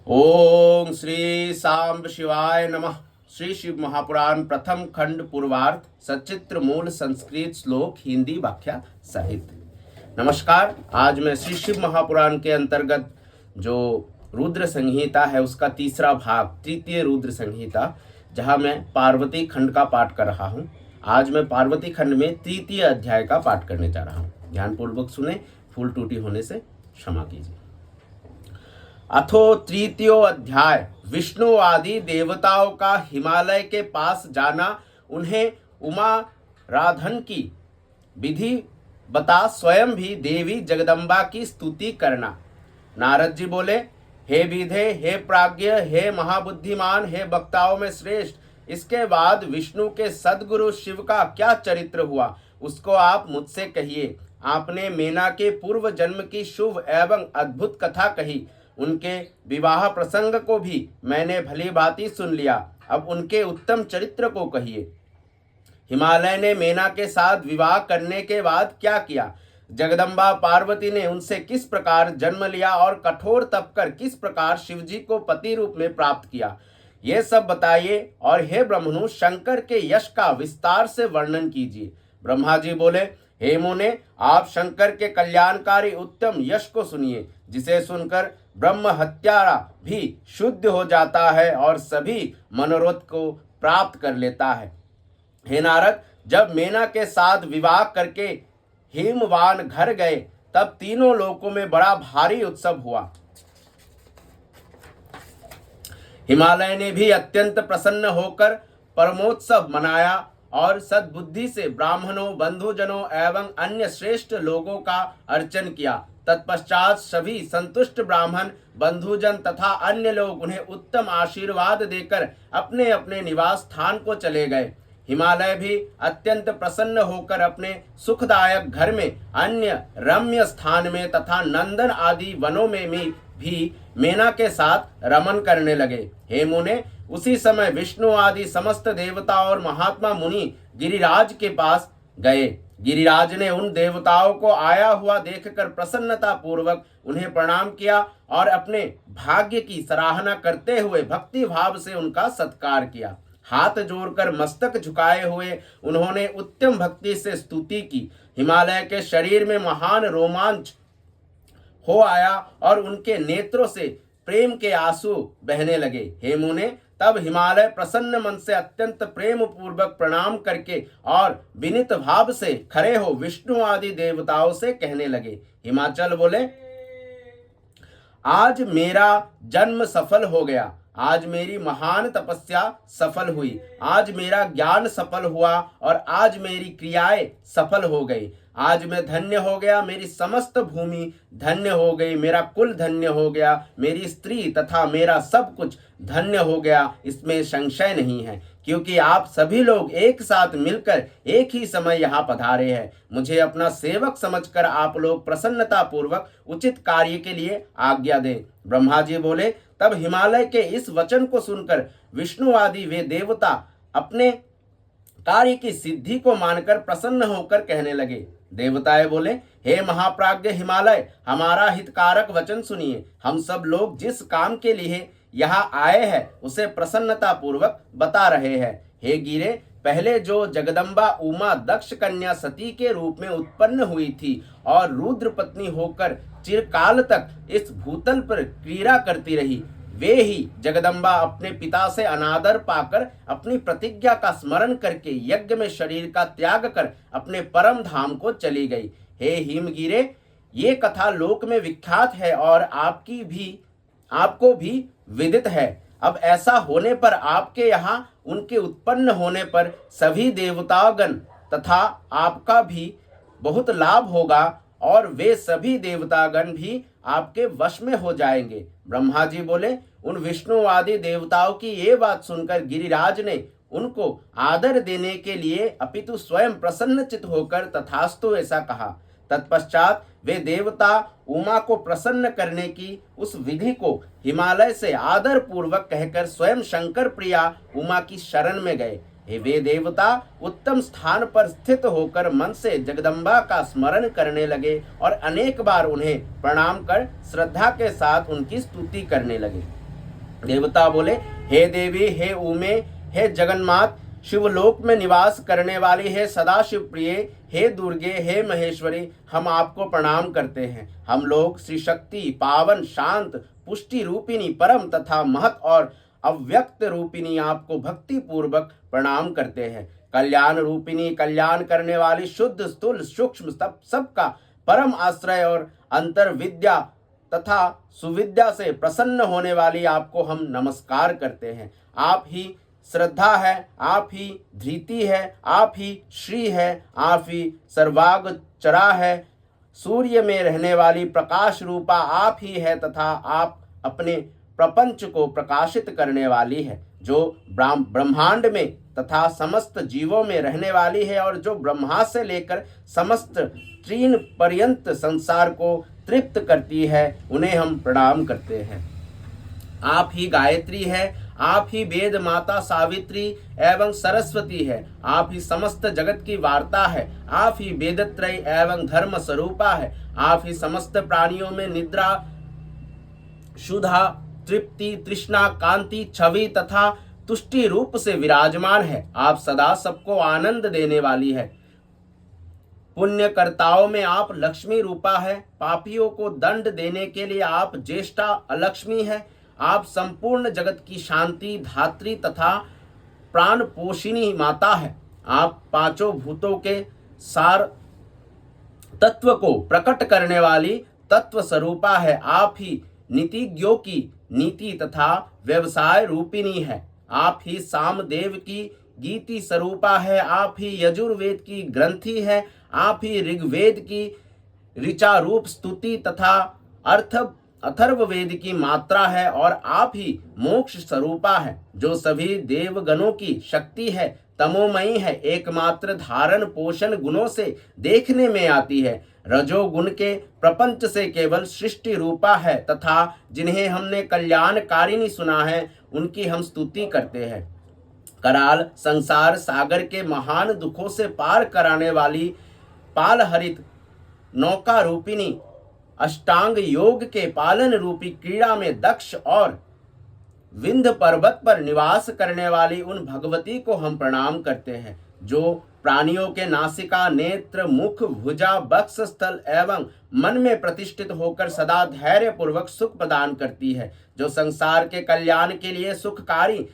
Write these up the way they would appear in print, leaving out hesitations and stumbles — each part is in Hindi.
ओम श्री सांब शिवाय नमः। श्री शिव महापुराण प्रथम खंड पूर्वार्ध सचित्र मूल संस्कृत श्लोक हिंदी व्याख्या सहित। नमस्कार। आज मैं श्री शिव महापुराण के अंतर्गत जो रुद्र संहिता है उसका तीसरा भाग, तृतीय रुद्र संहिता, जहां मैं पार्वती खंड का पाठ कर रहा हूं। आज मैं पार्वती खंड में तृतीय अध्याय का पाठ करने जा रहा हूं। ध्यानपूर्वक सुने, फूल टूटी होने से क्षमा कीजिए। अथो तृतीयो अध्याय। विष्णु आदि देवताओं का हिमालय के पास जाना, उन्हें उमा राधन की विधि बता स्वयं भी देवी जगदम्बा की स्तुति करना। नारद जी बोले, हे विधे, हे प्राज्ञ, हे महाबुद्धिमान, हे वक्ताओं में श्रेष्ठ, इसके बाद विष्णु के सद्गुरु शिव का क्या चरित्र हुआ उसको आप मुझसे कहिए। आपने मेना के पूर्व जन्म की शुभ एवं अद्भुत कथा कही, उनके विवाह प्रसंग को भी मैंने भली भांति सुन लिया। अब उनके उत्तम चरित्र को कहिए। हिमालय ने मेना के साथ विवाह करने के बाद क्या किया? जगदम्बा पार्वती ने उनसे किस प्रकार जन्म लिया और कठोर तप कर किस प्रकार शिवजी को पति रूप में प्राप्त किया, ये सब बताइए। और हे ब्रह्मनु, शंकर के यश का विस्तार से वर्णन कीजिए। ब्रह्मा जी बोले, हे मुने, आप शंकर के कल्याणकारी उत्तम यश को सुनिए, जिसे सुनकर ब्रह्म हत्यारा भी शुद्ध हो जाता है और सभी मनोरथ को प्राप्त कर लेता है। हे नारद, जब मेना के साथ विवाह करके हिमवान घर गए, तब तीनों लोकों में बड़ा भारी उत्सव हुआ। हिमालय ने भी अत्यंत प्रसन्न होकर परमोत्सव मनाया और सद्बुद्धि से ब्राह्मणों, बंधुजनों एवं अन्य श्रेष्ठ लोगों का अर्चन किया। तत्पश्चात सभी संतुष्ट ब्राह्मण, बंधुजन तथा अन्य लोग उन्हें उत्तम आशीर्वाद देकर अपने अपने निवास स्थान को चले गए। हिमालय भी अत्यंत प्रसन्न होकर अपने सुखदायक घर में, अन्य रम्य स्थान में तथा नंदन आदि वनों में भी मेना के साथ रमन करने लगे। हे मुने, उसी समय विष्णु आदि समस्त देवता और महात्मा मुनि गिरिराज के पास गए। गिरिराज ने उन देवताओं को आया हुआ देखकर प्रसन्नता पूर्वक उन्हें प्रणाम किया और अपने भाग्य की सराहना करते हुए भक्ति भाव से उनका सत्कार किया। हाथ जोड़कर मस्तक झुकाए हुए उन्होंने उत्तम भक्ति से स्तुति की। हिमालय के शरीर में महान रोमांच हो आया और उनके नेत्रों से प्रेम के आंसू बहने लगे। हे मुने, तब हिमालय प्रसन्न मन से अत्यंत प्रेम पूर्वक प्रणाम करके और विनीत भाव से खड़े हो विष्णु आदि देवताओं से कहने लगे। हिमाचल बोले, आज मेरा जन्म सफल हो गया, आज मेरी महान तपस्या सफल हुई, आज मेरा ज्ञान सफल हुआ और आज मेरी क्रियाएं सफल हो गई। आज मैं धन्य हो गया, मेरी समस्त भूमि धन्य हो गई, मेरा कुल धन्य हो गया, मेरी स्त्री तथा मेरा सब कुछ धन्य हो गया, इसमें संशय नहीं है, क्योंकि आप सभी लोग एक साथ मिलकर एक ही समय यहाँ पधारे हैं। मुझे अपना सेवक समझकर आप लोग प्रसन्नता पूर्वक उचित कार्य के लिए आज्ञा दें। ब्रह्मा जी बोले, तब हिमालय के इस वचन को सुनकर विष्णु आदि वे देवता अपने कार्य की सिद्धि को मानकर प्रसन्न होकर कहने लगे। देवताएं बोले, हे महाप्राज्ञ हिमालय, हमारा हितकारक वचन सुनिए। हम सब लोग जिस काम के लिए यहाँ आए हैं उसे प्रसन्नता पूर्वक बता रहे हैं। हे गिरे, पहले जो जगदम्बा उमा दक्ष कन्या सती के रूप में उत्पन्न हुई थी और रुद्र पत्नी होकर चिरकाल तक इस भूतल पर क्रीड़ा करती रही, वे ही जगदम्बा अपने पिता से अनादर पाकर अपनी प्रतिज्ञा का स्मरण करके यज्ञ में शरीर का त्याग कर अपने परम धाम को चली गई। हे हिमगिरे, ये कथा लोक में विख्यात है और आपको भी विदित है। अब ऐसा होने पर आपके यहाँ उनके उत्पन्न होने पर सभी देवतागण तथा आपका भी बहुत लाभ होगा और वे सभी देवतागण भी आपके वश में हो जाएंगे। ब्रह्मा जी बोले, उन विष्णु आदि देवताओं की ये बात सुनकर गिरिराज ने उनको आदर देने के लिए अपितु स्वयं प्रसन्नचित होकर तथास्तु ऐसा कहा। तत्पश्चात वे देवता उमा को प्रसन्न करने की उस विधि को हिमालय से आदर पूर्वक कहकर स्वयं शंकर प्रिया उमा की शरण में गए। वे देवता उत्तम स्थान पर स्थित होकर मन से जगदम्बा का स्मरण करने लगे और अनेक बार उन्हें प्रणाम कर श्रद्धा के साथ उनकी स्तुति करने लगे। देवता बोले, हे देवी, हे उमे, हे जगन्मात, शिवलोक में निवास करने वाली, हे सदाशिव प्रिय, हे दुर्गे, हे महेश्वरी, हम आपको प्रणाम करते हैं। हम लोग श्री शक्ति, पावन, शांत, पुष्टि रूपिणी, परम तथा महत और अव्यक्त रूपिणी आपको भक्ति पूर्वक प्रणाम करते हैं। कल्याण रूपिणी, कल्याण करने वाली, शुद्ध, स्थूल, सूक्ष्म सबका परम आश्रय और अंतर विद्या तथा सुविद्या से प्रसन्न होने वाली आपको हम नमस्कार करते हैं। आप ही श्रद्धा है, आप ही धृति है, आप ही श्री है, आप ही सर्वागचरा है, सूर्य में रहने वाली प्रकाश रूपा आप ही है तथा आप अपने प्रपंच को प्रकाशित करने वाली है, जो ब्रह्मांड में तथा समस्त जीवों में रहने वाली है और जो ब्रह्मा से लेकर समस्त तीन पर्यंत संसार को तृप्त करती है, उन्हें हम प्रणाम करते हैं। आप ही गायत्री है, आप ही वेद माता सावित्री एवं सरस्वती है, आप ही समस्त जगत की वार्ता है, आप ही वेदत्रय एवं धर्म स्वरूपा है, आप ही समस्त प्राणियों में निद्रा, शुद्धा, तृप्ति, तृष्णा, कांति, छवि तथा तुष्टि रूप से विराजमान है। आप सदा सबको आनंद देने वाली है। पुण्यकर्ताओं में आप लक्ष्मी रूपा है, पापियों को दंड देने के लिए आप ज्येष्ठा अलक्ष्मी है। आप संपूर्ण जगत की शांति, धात्री तथा प्राण पोषिणी माता है। आप पांचों भूतों के सार तत्व को प्रकट करने वाली तत्व स्वरूपा है। आप ही नीतिज्ञों की नीति तथा व्यवसाय रूपिणी है। आप ही सामदेव की गीति स्वरूपा है। आप ही यजुर्वेद की ग्रंथि है। आप ही ऋग्वेद की ऋचा रूप स्तुति तथा अथर्ववेद की मात्रा है और आप ही मोक्ष स्वरूपा है, जो सभी देवगणों की शक्ति है, तमोमयी है, एकमात्र धारण पोषण गुणों से देखने में आती है, रजोगुण के प्रपंच से केवल सृष्टि रूपा है तथा जिन्हें हमने कल्याणकारिणी सुना है, उनकी हम स्तुति करते हैं। कराल संसार सागर के महान दुखों से पार कराने वाली पालहरित नौका रूपिणी, अष्टांग योग के पालन रूपी क्रीड़ा में दक्ष और विंध्य पर्वत पर निवास करने वाली उन भगवती को हम प्रणाम करते हैं, जो प्राणियों के नासिका, नेत्र, मुख, भुजा, वक्ष स्थल एवं मन में प्रतिष्ठित होकर सदा धैर्य पूर्वक सुख प्रदान करती है, जो संसार के कल्याण के लिए सुखकारी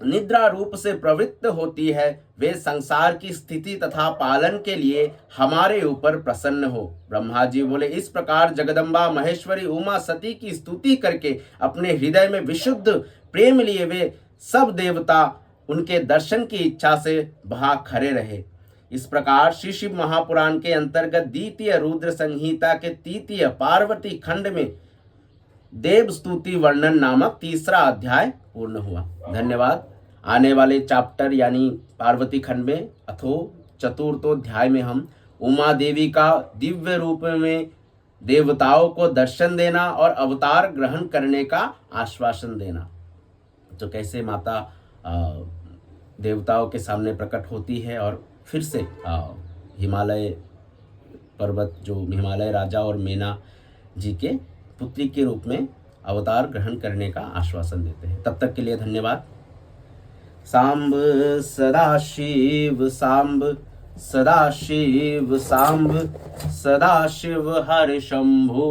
निद्रा रूप से प्रवृत्त होती है। वे संसार की स्थिति तथा पालन के लिए हमारे ऊपर प्रसन्न हो। ब्रह्मा जी बोले, इस प्रकार जगदम्बा महेश्वरी उमा सती की स्तुति करके अपने हृदय में विशुद्ध प्रेम लिए वे सब देवता उनके दर्शन की इच्छा से वहां खड़े रहे। इस प्रकार श्री शिव महापुराण के अंतर्गत द्वितीय रुद्र संहिता के तृतीय पार्वती खंड में देव स्तुति वर्णन नामक तीसरा अध्याय पूर्ण हुआ। धन्यवाद। आने वाले चैप्टर यानी पार्वती खंड में अथो चतुर्थोध्याय में हम उमा देवी का दिव्य रूप में देवताओं को दर्शन देना और अवतार ग्रहण करने का आश्वासन देना, तो कैसे माता देवताओं के सामने प्रकट होती है और फिर से हिमालय पर्वत, जो हिमालय राजा और मीना जी के पुत्री के रूप में अवतार ग्रहण करने का आश्वासन देते हैं। तब तक के लिए धन्यवाद। सांब सदाशिव सांब, सदाशिव सांब, सदाशिव हर शंभु।